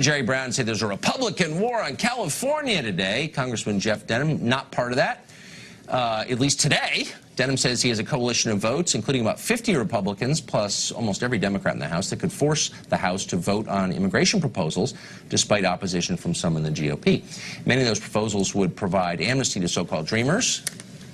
Jerry Brown say there's a Republican war on California today. Congressman Jeff Denham, not part of that, at least today. Denham says he has a coalition of votes, including about 50 Republicans, plus almost every Democrat in the House, that could force the House to vote on immigration proposals, despite opposition from some in the GOP. Many of those proposals would provide amnesty to so-called dreamers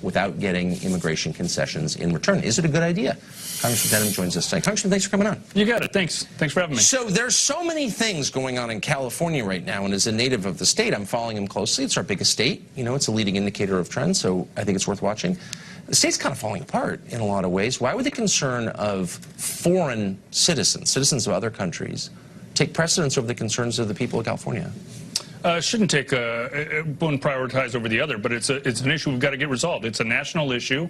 without getting immigration concessions in return. Is it a good idea? Congressman Denham joins us tonight. Congressman, thanks for coming on. You got it. Thanks. Thanks for having me. So there's so many things going on in California right now, and as a native of the state, I'm following them closely. It's our biggest state. You know, it's a leading indicator of trends, so I think it's worth watching. The state's kind of falling apart in a lot of ways. Why would the concern of foreign citizens, citizens of other countries, take precedence over the concerns of the people of California? Shouldn't take one prioritize over the other, but it's an issue we've got to get resolved. It's a national issue.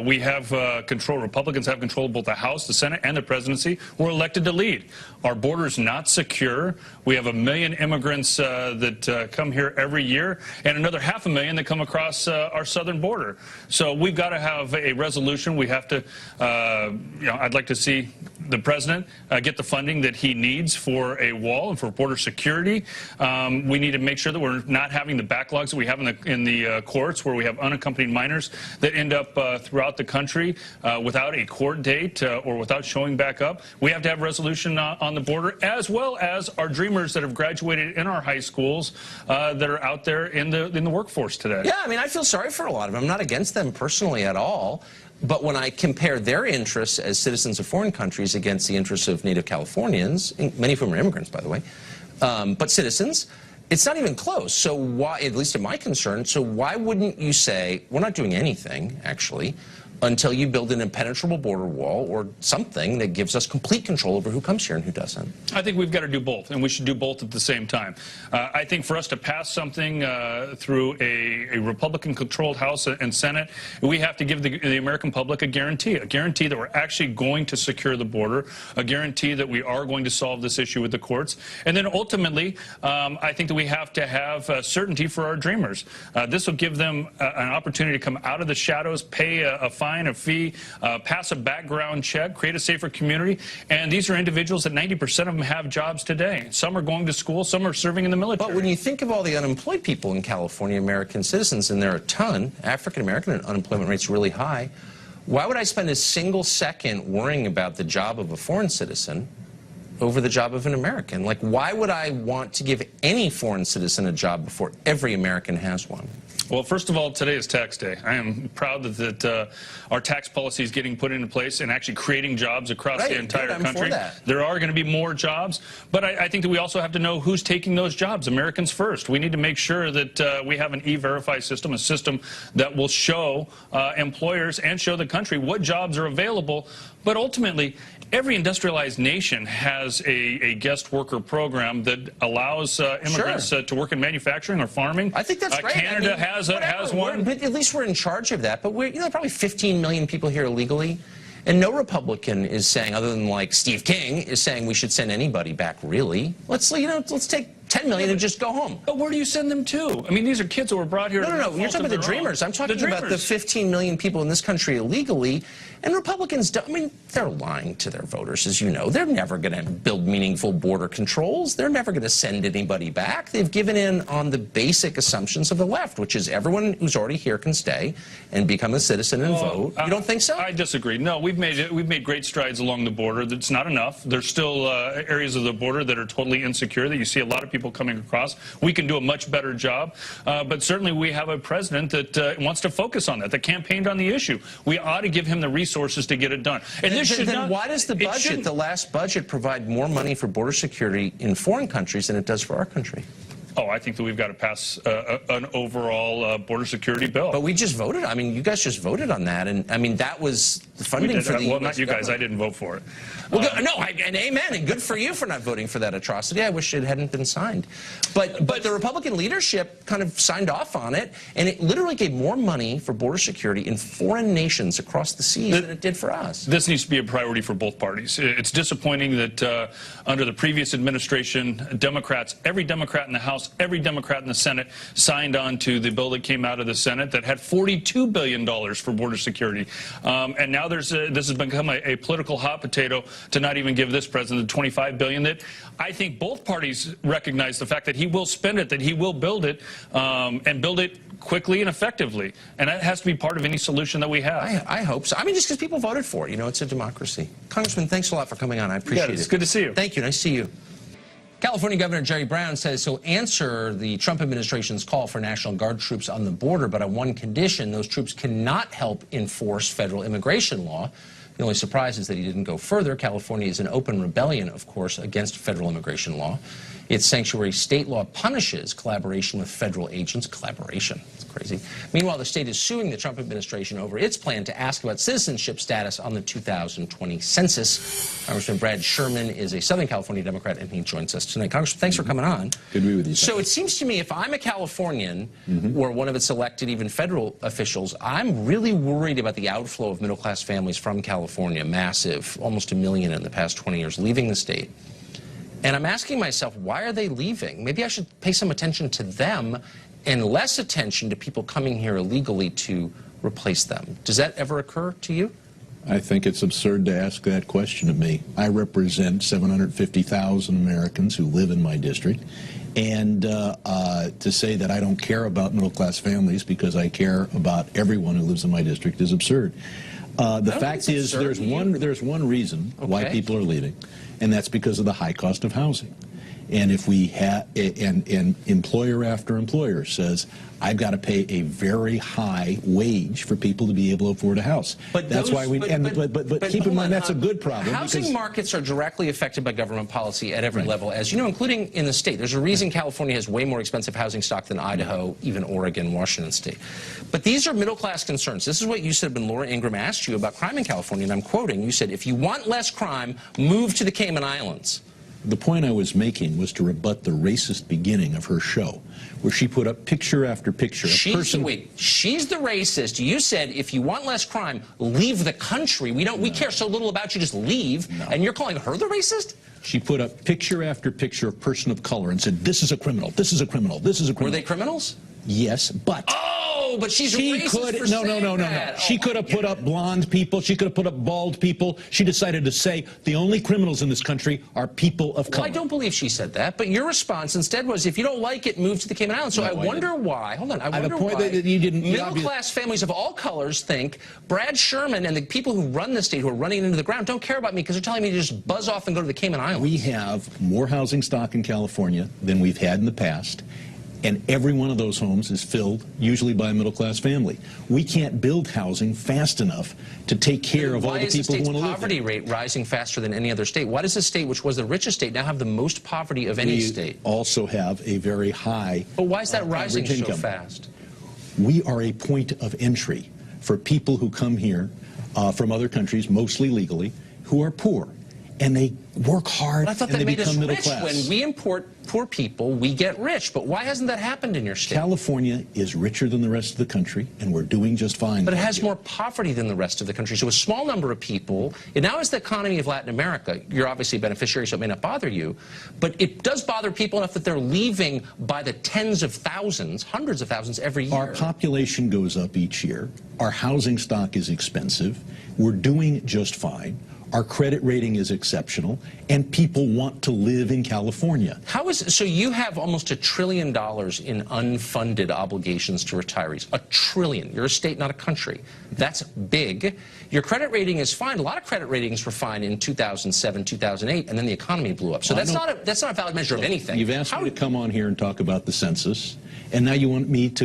We have control. Republicans have control of both the House, the Senate, and the presidency. We're elected to lead. Our border's not secure. We have 1 million immigrants that come here every year, and another 500,000 that come across our southern border. So we've got to have a resolution. We have to, I'd like to see the president get the funding that he needs for a wall and for border security. We need to make sure that we're not having the backlogs that we have in the courts, where we have unaccompanied minors that end up throughout the country without a court date or without showing back up. We have to have resolution on the border, as well as our dreamers that have graduated in our high schools that are out there in the workforce today. Yeah, I mean, I feel sorry for a lot of them. I'm not against them personally at all. But when I compare their interests as citizens of foreign countries against the interests of native Californians, many of whom are immigrants, by the way, but citizens, it's not even close. So why, at least in my concern, so why wouldn't you say, we're not doing anything, actually, until you build an impenetrable border wall or something that gives us complete control over who comes here and who doesn't? I think we've got to do both, and we should do both at the same time. I think for us to pass something through a Republican-controlled House and Senate, we have to give the American public a guarantee that we're actually going to secure the border, a guarantee that we are going to solve this issue with the courts. And then ultimately, I think that we have to have certainty for our dreamers. This will give them an opportunity to come out of the shadows, pay a fine, a fee, pass a background check, create a safer community. And these are individuals that 90% of them have jobs today. Some are going to school, some are serving in the military. But when you think of all the unemployed people in California, American citizens, and there are a ton, African-American unemployment rate's really high, why would I spend a single second worrying about the job of a foreign citizen over the job of an American? Like, why would I want to give any foreign citizen a job before every American has one? Well, first of all, today is tax day. I am proud that our tax policy is getting put into place and actually creating jobs across the entire country. There are going to be more jobs, but I think that we also have to know who's taking those jobs. Americans first. We need to make sure that we have an E-Verify system, a system that will show employers and show the country what jobs are available. But ultimately, every industrialized nation has a guest worker program that allows immigrants to work in manufacturing or farming. I think that's great. Canada has one. But at least we're in charge of that. But we're, probably 15 million people here illegally. And no Republican is saying, other than like Steve King, is saying we should send anybody back, really. Let's take 10 million and just go home. But where do you send them to? I mean, these are kids who were brought here. No. You're talking about the dreamers. I'm talking about the 15 million people in this country illegally. And Republicans, I mean, they're lying to their voters, as you know. They're never going to build meaningful border controls. They're never going to send anybody back. They've given in on the basic assumptions of the left, which is everyone who's already here can stay and become a citizen and vote. You don't think so? I disagree. No, we've made great strides along the border. That's not enough. There's still areas of the border that are totally insecure, that you see a lot of people coming across. We can do a much better job, but certainly we have a president that wants to focus on that campaigned on the issue. We ought to give him the resources to get it done. And then why does the budget, the last budget, provide more money for border security in foreign countries than it does for our country? Oh, I think that we've got to pass an overall border security bill. But we just voted. I mean, you guys just voted on that, and I mean that was the funding for the. Well, not you guys. I didn't vote for it. Well, and amen, and good for you for not voting for that atrocity. I wish it hadn't been signed. But the Republican leadership kind of signed off on it, and it literally gave more money for border security in foreign nations across the seas than it did for us. This needs to be a priority for both parties. It's disappointing that under the previous administration, every Democrat in the House House, every Democrat in the Senate signed on to the bill that came out of the Senate that had $42 billion for border security. And now this has become a political hot potato to not even give this president the $25 billion that I think both parties recognize the fact that he will spend it, that he will build it, and build it quickly and effectively. And that has to be part of any solution that we have. I hope so. I mean, just because people voted for it. You know, it's a democracy. Congressman, thanks a lot for coming on. I appreciate it. It's good to see you. Thank you. Nice to see you. California Governor Jerry Brown says he'll answer the Trump administration's call for National Guard troops on the border, but on one condition: those troops cannot help enforce federal immigration law. The only surprise is that he didn't go further. California is an open rebellion, of course, against federal immigration law. Its sanctuary state law punishes collaboration with federal agents. Collaboration. It's crazy. Meanwhile, the state is suing the Trump administration over its plan to ask about citizenship status on the 2020 census. Congressman Brad Sherman is a Southern California Democrat, and he joins us tonight. Congressman, thanks for coming on. Good to be with you. So it seems to me if I'm a Californian or one of its elected, even federal officials, I'm really worried about the outflow of middle-class families from California, massive, almost 1 million in the past 20 years, leaving the state. And I'm asking myself, why are they leaving? Maybe I should pay some attention to them and less attention to people coming here illegally to replace them. Does that ever occur to you? I think it's absurd to ask that question of me. I represent 750,000 Americans who live in my district. And to say that I don't care about middle-class families because I care about everyone who lives in my district is absurd. The fact is there's one reason why people are leaving, and that's because of the high cost of housing. And if we have, and employer after employer says, I've got to pay a very high wage for people to be able to afford a house. But that's why we. But keep in mind that's a good problem. Housing markets are directly affected by government policy at every level, as you know, including in the state. There's a reason California has way more expensive housing stock than Idaho, even Oregon, Washington State. But these are middle-class concerns. This is what you said when Laura Ingraham asked you about crime in California, and I'm quoting. You said, if you want less crime, move to the Cayman Islands. The point I was making was to rebut the racist beginning of her show, where she put up picture after picture. Wait, she's the racist. You said if you want less crime, leave the country. We care so little about you, just leave. No. And you're calling her the racist? She put up picture after picture of person of color and said, this is a criminal, this is a criminal, this is a criminal. Were they criminals? Yes, but... Oh, but she's racist for saying that. She could have put up blonde people. She could have put up bald people. She decided to say the only criminals in this country are people of color. Well, I don't believe she said that, but your response instead was, if you don't like it, move to the Cayman Islands. So I wonder why, hold on, I wonder why middle-class families of all colors think Brad Sherman and the people who run the state, who are running it into the ground, don't care about me because they're telling me to just buzz off and go to the Cayman Islands. We have more housing stock in California than we've had in the past. And every one of those homes is filled, usually by a middle-class family. We can't build housing fast enough to take care of all the people who want to live there. Why is the state's poverty rate rising faster than any other state? Why does the state, which was the richest state, now have the most poverty of any state? We also have a very high But why is that rising so fast? We are a point of entry for people who come here from other countries, mostly legally, who are poor. And they work hard and they become middle class. When we import poor people, we get rich. But why hasn't that happened in your state? California is richer than the rest of the country, and we're doing just fine. But it has more poverty than the rest of the country. So a small number of people, and now is the economy of Latin America. You're obviously a beneficiary, so it may not bother you. But it does bother people enough that they're leaving by the tens of thousands, hundreds of thousands every year. Our population goes up each year. Our housing stock is expensive. We're doing just fine. Our credit rating is exceptional, and people want to live in California. So you have almost $1 trillion in unfunded obligations to retirees. $1 trillion. You're a state, not a country. That's big. Your credit rating is fine. A lot of credit ratings were fine in 2007, 2008, and then the economy blew up. So that's not a valid measure of anything. You've asked me to come on here and talk about the census, and now you want me to...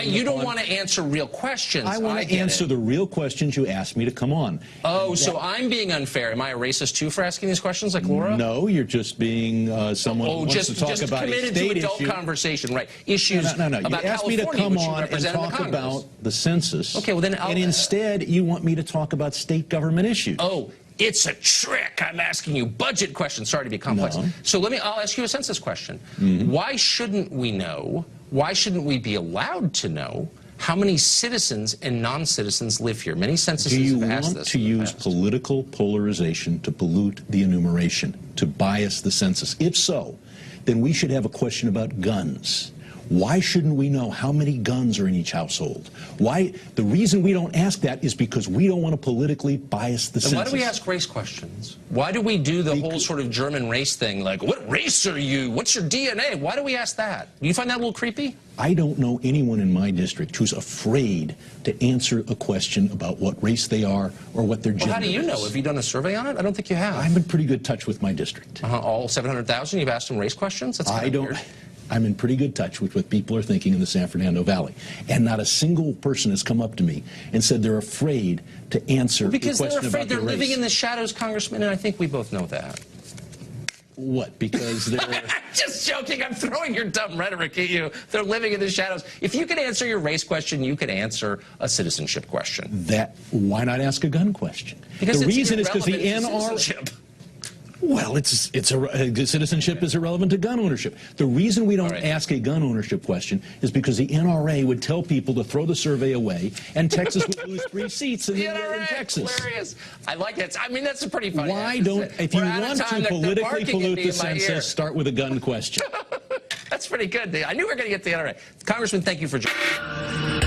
you don't want to answer real questions. I want to answer the real questions you asked me to come on. Oh, so I'm being unfair. Am I a racist, too, for asking these questions, like Laura? No, you're just being someone who wants to talk about a state issue. Just committed to adult conversation, right? Issues No. You about asked me to come on and talk about the census. Okay, well then and instead, you want me to talk about state government issues. Oh, it's a trick. I'm asking you budget questions. Sorry to be complex. No. So I'll ask you a census question. Why shouldn't we know, why shouldn't we be allowed to know how many citizens and non-citizens live here? Many censuses have asked this. Do you want to use political polarization to pollute the enumeration, to bias the census? If so, then we should have a question about guns. Why shouldn't we know how many guns are in each household? Why? The reason we don't ask that is because we don't want to politically bias the census. Why do we ask race questions? Why do we do the whole sort of German race thing, like, what race are you? What's your DNA? Why do we ask that? Do you find that a little creepy? I don't know anyone in my district who's afraid to answer a question about what race they are or what their gender is. Well, how do you know? Have you done a survey on it? I don't think you have. I'm in pretty good touch with my district. All 700,000? You've asked them race questions? That's kind of weird. I'm in pretty good touch with what people are thinking in the San Fernando Valley. And not a single person has come up to me and said they're afraid to answer the question about their race. Because they're afraid they're living in the shadows, Congressman, and I think we both know that. What? Because they're... Just joking. I'm throwing your dumb rhetoric at you. They're living in the shadows. If you could answer your race question, you could answer a citizenship question. Why not ask a gun question? Because the it's reason is because the citizenship. Well, citizenship is irrelevant to gun ownership. The reason we don't ask a gun ownership question is because the NRA would tell people to throw the survey away, and Texas would lose 3 seats in Texas. Hilarious. I like it. I mean, that's a pretty funny If you want to politically pollute the census, start with a gun question. That's pretty good. I knew we were going to get to the NRA. Congressman, thank you for joining.